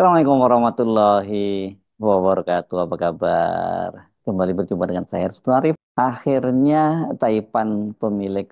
Assalamualaikum warahmatullahi wabarakatuh. Apa kabar? Kembali berjumpa dengan saya Rizky Arif. Akhirnya Taipan pemilik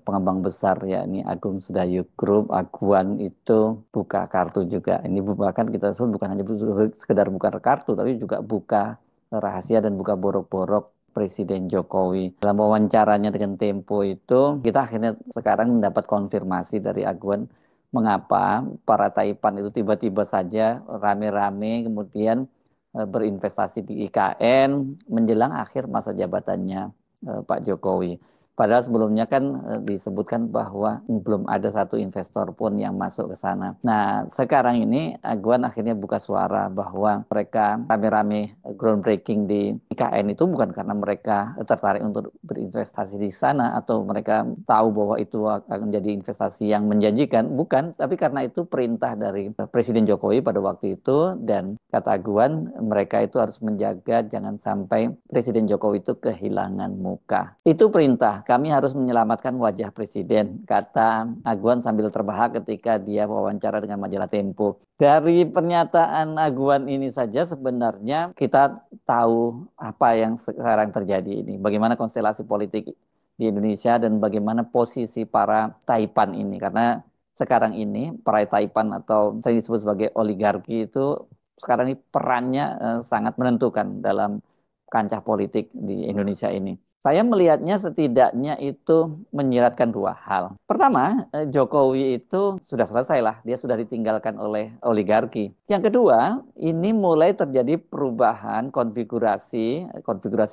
pengembang besar yakni Agung Sedayu Group Aguan itu buka kartu juga. Ini bahkan kita sebut bukan hanya sekedar buka kartu, tapi juga buka rahasia dan buka borok-borok Presiden Jokowi. Dalam wawancaranya dengan Tempo itu, kita akhirnya sekarang mendapat konfirmasi dari Aguan mengapa para Taipan itu tiba-tiba saja rame-rame kemudian berinvestasi di IKN menjelang akhir masa jabatannya Pak Jokowi. Padahal sebelumnya kan disebutkan bahwa belum ada satu investor pun yang masuk ke sana. Nah, sekarang ini Aguan akhirnya buka suara bahwa mereka rame-rame groundbreaking di IKN itu bukan karena mereka tertarik untuk berinvestasi di sana atau mereka tahu bahwa itu akan menjadi investasi yang menjanjikan, bukan, tapi karena itu perintah dari Presiden Jokowi pada waktu itu dan kata Aguan mereka itu harus menjaga jangan sampai Presiden Jokowi itu kehilangan muka. Itu perintah, kami harus menyelamatkan wajah Presiden, kata Aguan sambil terbahak ketika dia wawancara dengan majalah Tempo. Dari pernyataan Aguan ini saja sebenarnya kita tahu apa yang sekarang terjadi ini. Bagaimana konstelasi politik di Indonesia dan bagaimana posisi para Taipan ini. Karena sekarang ini para Taipan atau sering disebut sebagai oligarki itu sekarang ini perannya sangat menentukan dalam kancah politik di Indonesia ini. Saya melihatnya setidaknya itu menyiratkan dua hal. Pertama, Jokowi itu sudah selesai lah, dia sudah ditinggalkan oleh oligarki. Yang kedua, ini mulai terjadi perubahan konfigurasi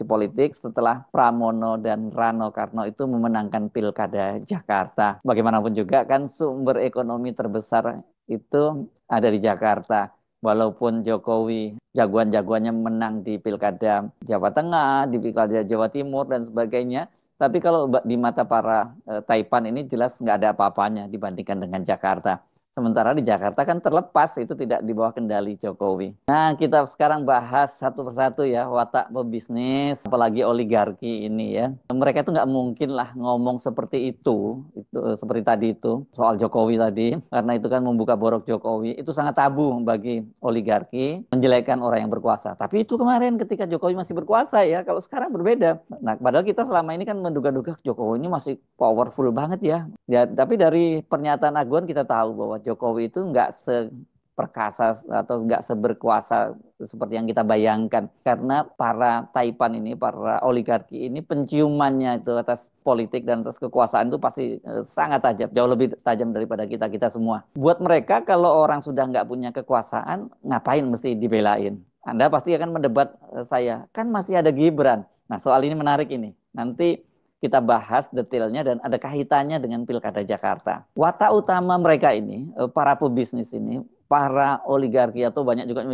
politik setelah Pramono dan Rano Karno itu memenangkan Pilkada Jakarta. Bagaimanapun juga kan sumber ekonomi terbesar itu ada di Jakarta. Walaupun Jokowi jagoan-jagoannya menang di Pilkada Jawa Tengah, di Pilkada Jawa Timur dan sebagainya, tapi kalau di mata para Taipan ini jelas nggak ada apa-apanya dibandingkan dengan Jakarta. Sementara di Jakarta kan terlepas itu tidak di bawah kendali Jokowi. Nah, kita sekarang bahas satu persatu ya watak pebisnis, apalagi oligarki ini ya. Mereka itu nggak mungkin lah ngomong seperti itu seperti tadi itu soal Jokowi tadi, karena itu kan membuka borok Jokowi. Itu sangat tabu bagi oligarki menjelekkan orang yang berkuasa. Tapi itu kemarin ketika Jokowi masih berkuasa ya, kalau sekarang berbeda. Nah, padahal kita selama ini kan menduga-duga Jokowi ini masih powerful banget ya. Ya, tapi dari pernyataan Aguan kita tahu bahwa Jokowi itu nggak seperkasa atau nggak seberkuasa seperti yang kita bayangkan. Karena para Taipan ini, para oligarki ini penciumannya itu atas politik dan atas kekuasaan itu pasti sangat tajam, jauh lebih tajam daripada kita-kita semua. Buat mereka kalau orang sudah nggak punya kekuasaan, ngapain mesti dibelain? Anda pasti akan mendebat saya, kan masih ada Gibran. Nah, soal ini menarik ini. Nanti kita bahas detailnya dan ada kaitannya dengan Pilkada Jakarta. Watak utama mereka ini, para pebisnis ini, para oligarki atau banyak juga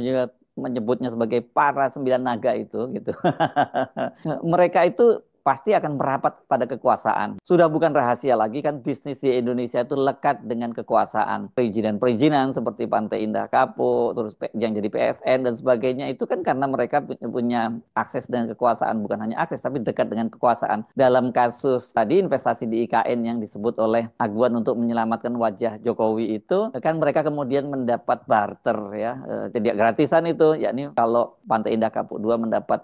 menyebutnya sebagai para sembilan naga itu gitu. Mereka itu pasti akan merapat pada kekuasaan. Sudah bukan rahasia lagi kan bisnis di Indonesia itu lekat dengan kekuasaan. Perizinan-perizinan seperti Pantai Indah Kapuk, terus yang jadi PSN dan sebagainya itu kan karena mereka punya akses dengan kekuasaan, bukan hanya akses tapi dekat dengan kekuasaan. Dalam kasus tadi investasi di IKN yang disebut oleh Aguan untuk menyelamatkan wajah Jokowi itu kan mereka kemudian mendapat barter ya, tidak gratisan itu, yakni kalau Pantai Indah Kapuk 2 mendapat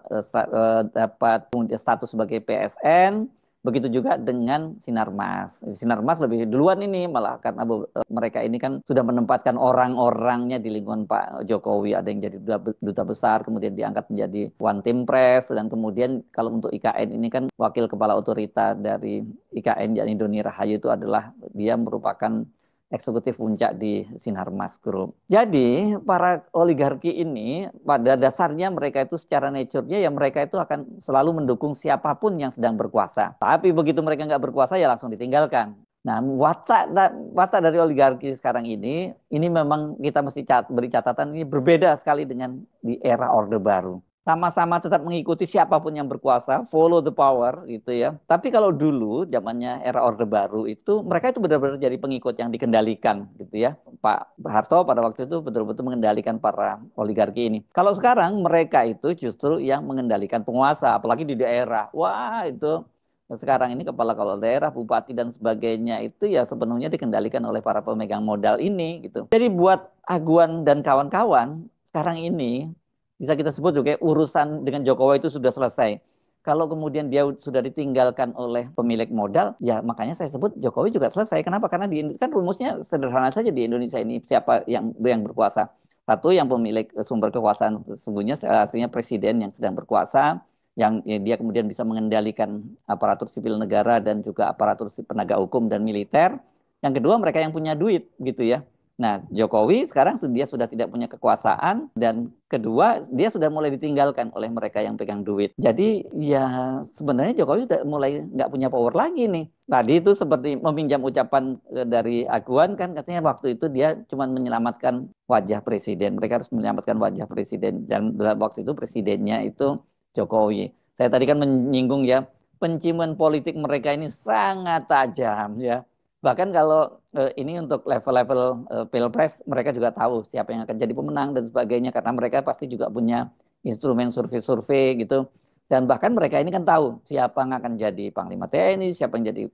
dapat status sebagai PSN, begitu juga dengan Sinarmas. Sinarmas lebih duluan ini malah karena mereka ini kan sudah menempatkan orang-orangnya di lingkungan Pak Jokowi. Ada yang jadi duta besar, kemudian diangkat menjadi One Team Press, dan kemudian kalau untuk IKN ini kan wakil kepala otorita dari IKN, yakni Doni Rahayu itu adalah dia merupakan eksekutif puncak di Sinarmas Group. Jadi para oligarki ini pada dasarnya mereka itu secara nature-nya ya mereka itu akan selalu mendukung siapapun yang sedang berkuasa. Tapi begitu mereka nggak berkuasa ya langsung ditinggalkan. Nah, watak dari oligarki sekarang ini memang kita mesti beri catatan ini berbeda sekali dengan di era Orde Baru. Sama-sama tetap mengikuti siapapun yang berkuasa, follow the power gitu ya. Tapi kalau dulu zamannya era Orde Baru itu mereka itu benar-benar jadi pengikut yang dikendalikan gitu ya. Pak Harto pada waktu itu betul-betul mengendalikan para oligarki ini. Kalau sekarang mereka itu justru yang mengendalikan penguasa, apalagi di daerah. Wah, itu sekarang ini kepala daerah, bupati dan sebagainya itu ya sepenuhnya dikendalikan oleh para pemegang modal ini gitu. Jadi buat Aguan dan kawan-kawan sekarang ini bisa kita sebut juga urusan dengan Jokowi itu sudah selesai. Kalau kemudian dia sudah ditinggalkan oleh pemilik modal, ya makanya saya sebut Jokowi juga selesai. Kenapa? Karena kan rumusnya sederhana saja di Indonesia ini siapa yang berkuasa. Satu yang pemilik sumber kekuasaan sesungguhnya artinya presiden yang sedang berkuasa, yang ya, dia kemudian bisa mengendalikan aparatur sipil negara dan juga aparatur penegak hukum dan militer. Yang kedua mereka yang punya duit gitu ya. Nah, Jokowi sekarang dia sudah tidak punya kekuasaan dan kedua dia sudah mulai ditinggalkan oleh mereka yang pegang duit. Jadi ya sebenarnya Jokowi sudah mulai nggak punya power lagi nih. Tadi itu seperti meminjam ucapan dari Aguan kan katanya waktu itu dia cuma menyelamatkan wajah presiden. Mereka harus menyelamatkan wajah presiden dan dalam waktu itu presidennya itu Jokowi. Saya tadi kan menyinggung ya penciuman politik mereka ini sangat tajam ya. Bahkan kalau ini untuk level-level pilpres, mereka juga tahu siapa yang akan jadi pemenang dan sebagainya, karena mereka pasti juga punya instrumen survei-survei gitu. Dan bahkan mereka ini kan tahu siapa yang akan jadi Panglima TNI, siapa yang jadi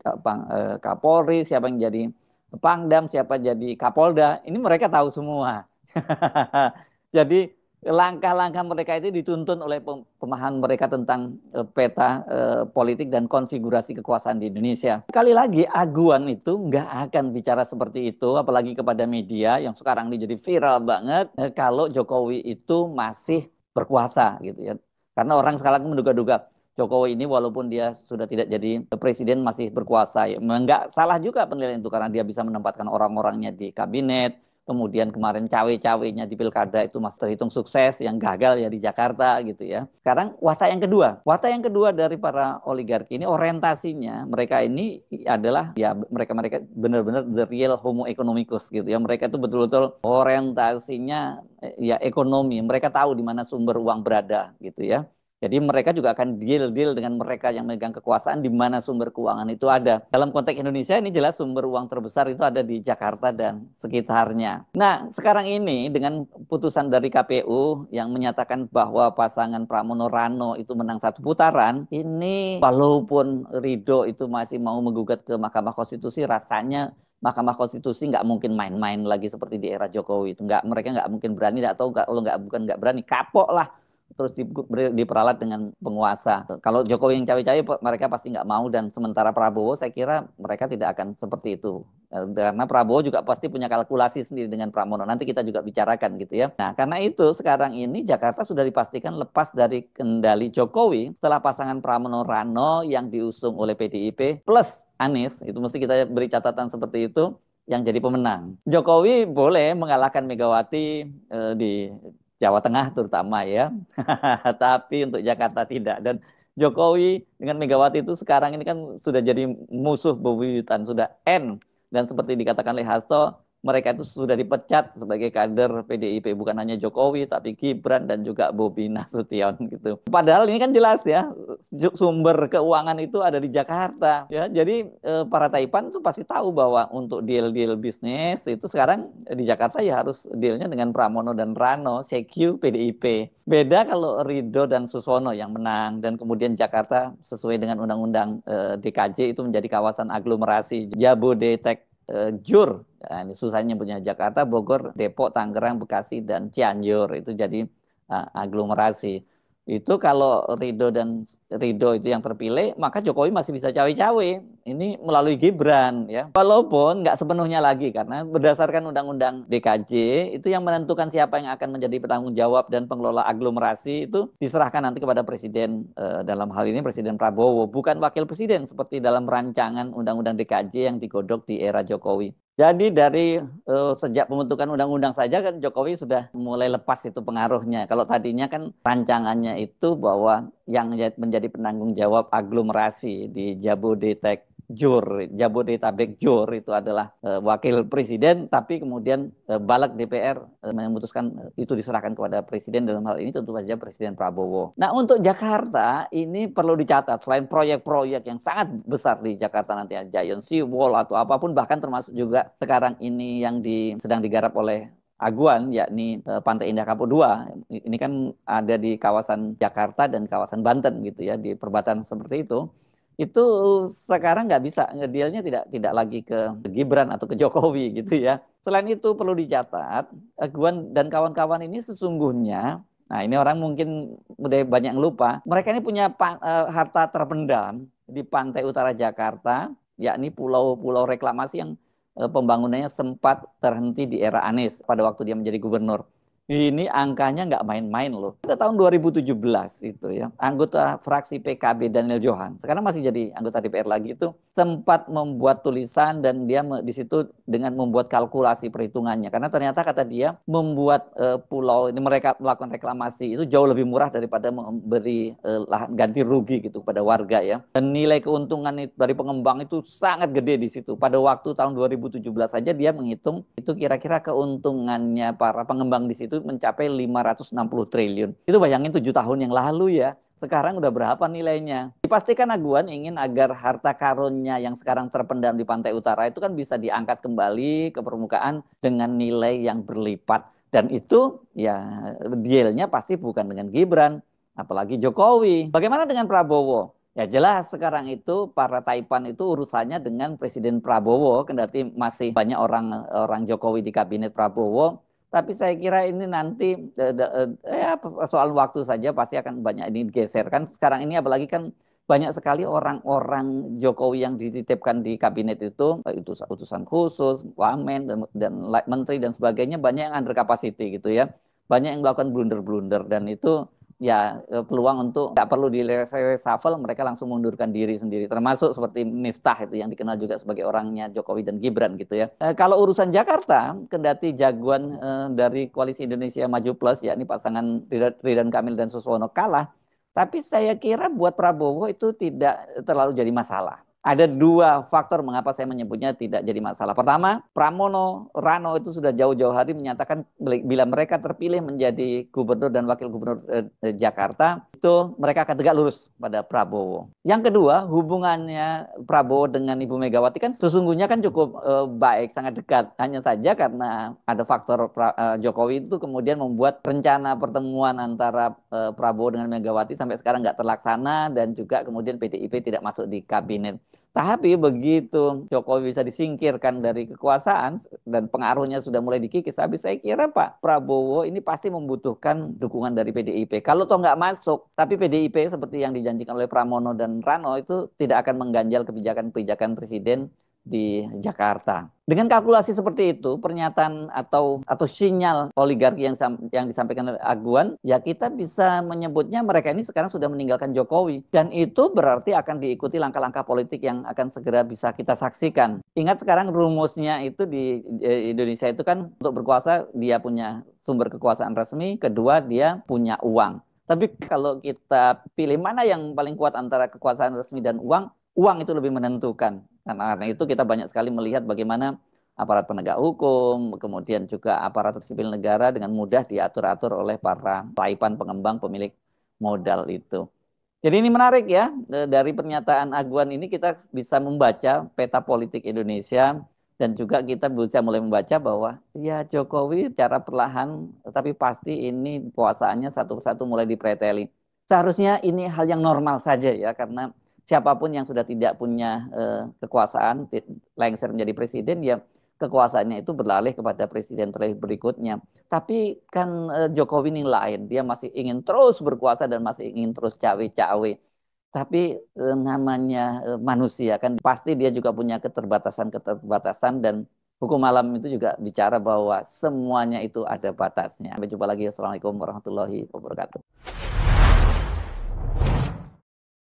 Kapolri, siapa yang jadi Pangdam, siapa jadi Kapolda. Ini mereka tahu semua. Jadi langkah-langkah mereka itu dituntun oleh pemahaman mereka tentang peta politik dan konfigurasi kekuasaan di Indonesia. Sekali lagi, Aguan itu nggak akan bicara seperti itu, apalagi kepada media yang sekarang ini jadi viral banget, kalau Jokowi itu masih berkuasa gitu ya. Karena orang sekarang menduga-duga Jokowi ini walaupun dia sudah tidak jadi presiden masih berkuasa. Ya, nggak salah juga penilaian itu karena dia bisa menempatkan orang-orangnya di kabinet. Kemudian kemarin cawe-cawenya di pilkada itu masih terhitung sukses, yang gagal ya di Jakarta gitu ya. Sekarang watak yang kedua dari para oligarki ini orientasinya mereka ini adalah ya mereka benar-benar the real homo economicus gitu ya. Mereka itu betul-betul orientasinya ya ekonomi. Mereka tahu di mana sumber uang berada gitu ya. Jadi mereka juga akan deal-deal dengan mereka yang memegang kekuasaan di mana sumber keuangan itu ada. Dalam konteks Indonesia ini jelas sumber uang terbesar itu ada di Jakarta dan sekitarnya. Nah, sekarang ini dengan putusan dari KPU yang menyatakan bahwa pasangan Pramono Rano itu menang satu putaran, ini walaupun Ridho itu masih mau menggugat ke Mahkamah Konstitusi, rasanya Mahkamah Konstitusi nggak mungkin main-main lagi seperti di era Jokowi itu. Mereka nggak mungkin berani atau kalau bukan nggak berani, kapok lah terus diperalat dengan penguasa. Kalau Jokowi yang cawe-cawe mereka pasti nggak mau dan sementara Prabowo saya kira mereka tidak akan seperti itu. Karena Prabowo juga pasti punya kalkulasi sendiri dengan Pramono. Nanti kita juga bicarakan gitu ya. Nah, karena itu sekarang ini Jakarta sudah dipastikan lepas dari kendali Jokowi setelah pasangan Pramono Rano yang diusung oleh PDIP plus Anies, itu mesti kita beri catatan seperti itu yang jadi pemenang. Jokowi boleh mengalahkan Megawati di Jawa Tengah terutama ya. Tapi untuk Jakarta tidak. Dan Jokowi dengan Megawati itu sekarang ini kan sudah jadi musuh bebuyutan, sudah N. Dan seperti dikatakan oleh Hasto, mereka itu sudah dipecat sebagai kader PDIP. Bukan hanya Jokowi, tapi Gibran dan juga Bobi Nasution gitu. Padahal ini kan jelas ya, sumber keuangan itu ada di Jakarta. Ya, jadi para Taipan tuh pasti tahu bahwa untuk deal-deal bisnis itu sekarang di Jakarta ya harus dealnya dengan Pramono dan Rano, CQ, PDIP. Beda kalau Ridho dan Susono yang menang dan kemudian Jakarta sesuai dengan Undang-Undang DKJ itu menjadi kawasan aglomerasi Jabodetabek Jur. Nah, ini susahnya punya Jakarta, Bogor, Depok, Tangerang, Bekasi dan Cianjur itu jadi aglomerasi. Itu kalau Ridho itu yang terpilih, maka Jokowi masih bisa cawe-cawe. Ini melalui Gibran ya. Walaupun nggak sepenuhnya lagi karena berdasarkan Undang-Undang DKJ itu yang menentukan siapa yang akan menjadi penanggung jawab dan pengelola aglomerasi itu diserahkan nanti kepada Presiden dalam hal ini Presiden Prabowo, bukan Wakil Presiden seperti dalam rancangan Undang-Undang DKJ yang digodok di era Jokowi. Jadi dari sejak pembentukan undang-undang saja kan Jokowi sudah mulai lepas itu pengaruhnya. Kalau tadinya kan rancangannya itu bahwa yang menjadi penanggung jawab aglomerasi di Jabodetabek Jur itu adalah wakil presiden, tapi kemudian Balek DPR memutuskan itu diserahkan kepada presiden dalam hal ini tentu saja Presiden Prabowo. Nah untuk Jakarta ini perlu dicatat selain proyek-proyek yang sangat besar di Jakarta nanti Giant Sea Wall atau apapun bahkan termasuk juga sekarang ini yang sedang digarap oleh Aguan yakni Pantai Indah Kapuk 2 ini kan ada di kawasan Jakarta dan kawasan Banten gitu ya di perbatasan seperti itu sekarang nggak bisa ngedealnya tidak lagi ke Gibran atau ke Jokowi gitu ya Selain itu perlu dicatat, Aguan dan kawan-kawan ini sesungguhnya, nah ini orang mungkin udah banyak yang lupa, mereka ini punya harta terpendam di pantai utara Jakarta, yakni pulau-pulau reklamasi yang pembangunannya sempat terhenti di era Anies pada waktu dia menjadi gubernur. Ini angkanya nggak main-main loh. Pada tahun 2017 itu ya, anggota fraksi PKB Daniel Johan, sekarang masih jadi anggota DPR lagi itu, sempat membuat tulisan dan dia di situ dengan membuat kalkulasi perhitungannya. Karena ternyata kata dia membuat pulau ini mereka melakukan reklamasi itu jauh lebih murah daripada memberi lahan ganti rugi gitu pada warga ya. Dan nilai keuntungan dari pengembang itu sangat gede di situ. Pada waktu tahun 2017 saja dia menghitung itu kira-kira keuntungannya para pengembang di situ mencapai 560 triliun. Itu bayangin 7 tahun yang lalu ya. Sekarang udah berapa nilainya? Dipastikan Aguan ingin agar harta karunnya yang sekarang terpendam di pantai utara itu kan bisa diangkat kembali ke permukaan dengan nilai yang berlipat. Dan itu ya dealnya pasti bukan dengan Gibran, apalagi Jokowi. Bagaimana dengan Prabowo? Ya jelas sekarang itu para Taipan itu urusannya dengan Presiden Prabowo, kendati masih banyak orang Jokowi di kabinet Prabowo. Tapi saya kira ini nanti ya soal waktu saja pasti akan banyak ini digeser kan. Sekarang ini apalagi kan banyak sekali orang-orang Jokowi yang dititipkan di kabinet itu utusan khusus, wamen dan menteri dan sebagainya banyak yang under capacity gitu ya. Banyak yang melakukan blunder-blunder dan itu ya peluang untuk nggak perlu di reshuffle mereka langsung mundurkan diri sendiri termasuk seperti Miftah itu yang dikenal juga sebagai orangnya Jokowi dan Gibran gitu ya. Kalau urusan Jakarta kendati jagoan dari Koalisi Indonesia Maju Plus yakni pasangan Ridwan Kamil dan Suswono kalah, tapi saya kira buat Prabowo itu tidak terlalu jadi masalah. Ada dua faktor mengapa saya menyebutnya tidak jadi masalah. Pertama, Pramono, Rano itu sudah jauh-jauh hari menyatakan bila mereka terpilih menjadi gubernur dan wakil gubernur Jakarta, itu mereka akan tegak lurus pada Prabowo. Yang kedua, hubungannya Prabowo dengan Ibu Megawati kan sesungguhnya kan cukup baik, sangat dekat. Hanya saja karena ada faktor Jokowi itu kemudian membuat rencana pertemuan antara Prabowo dengan Megawati sampai sekarang nggak terlaksana dan juga kemudian PDIP tidak masuk di kabinet. Tapi begitu Jokowi bisa disingkirkan dari kekuasaan dan pengaruhnya sudah mulai dikikis, habis saya kira Pak Prabowo ini pasti membutuhkan dukungan dari PDIP. Kalau toh nggak masuk, tapi PDIP seperti yang dijanjikan oleh Pramono dan Rano itu tidak akan mengganjal kebijakan-kebijakan presiden di Jakarta. Dengan kalkulasi seperti itu, pernyataan atau sinyal oligarki yang disampaikan oleh Aguan, ya kita bisa menyebutnya mereka ini sekarang sudah meninggalkan Jokowi. Dan itu berarti akan diikuti langkah-langkah politik yang akan segera bisa kita saksikan. Ingat sekarang rumusnya itu di Indonesia itu kan untuk berkuasa dia punya sumber kekuasaan resmi, kedua dia punya uang. Tapi kalau kita pilih mana yang paling kuat antara kekuasaan resmi dan uang itu lebih menentukan. Karena itu kita banyak sekali melihat bagaimana aparat penegak hukum, kemudian juga aparatur sipil negara dengan mudah diatur-atur oleh para taipan pengembang pemilik modal itu. Jadi ini menarik ya, dari pernyataan Aguan ini kita bisa membaca peta politik Indonesia dan juga kita bisa mulai membaca bahwa ya Jokowi secara perlahan tapi pasti ini kuasaannya satu-satu mulai dipreteli. Seharusnya ini hal yang normal saja ya karena siapapun yang sudah tidak punya kekuasaan lengser menjadi presiden ya kekuasaannya itu beralih kepada presiden berikutnya. Tapi kan Jokowi ini lain, dia masih ingin terus berkuasa dan masih ingin terus cawe-cawe. Tapi namanya manusia kan pasti dia juga punya keterbatasan dan hukum alam itu juga bicara bahwa semuanya itu ada batasnya. Sampai jumpa lagi. Assalamualaikum warahmatullahi wabarakatuh.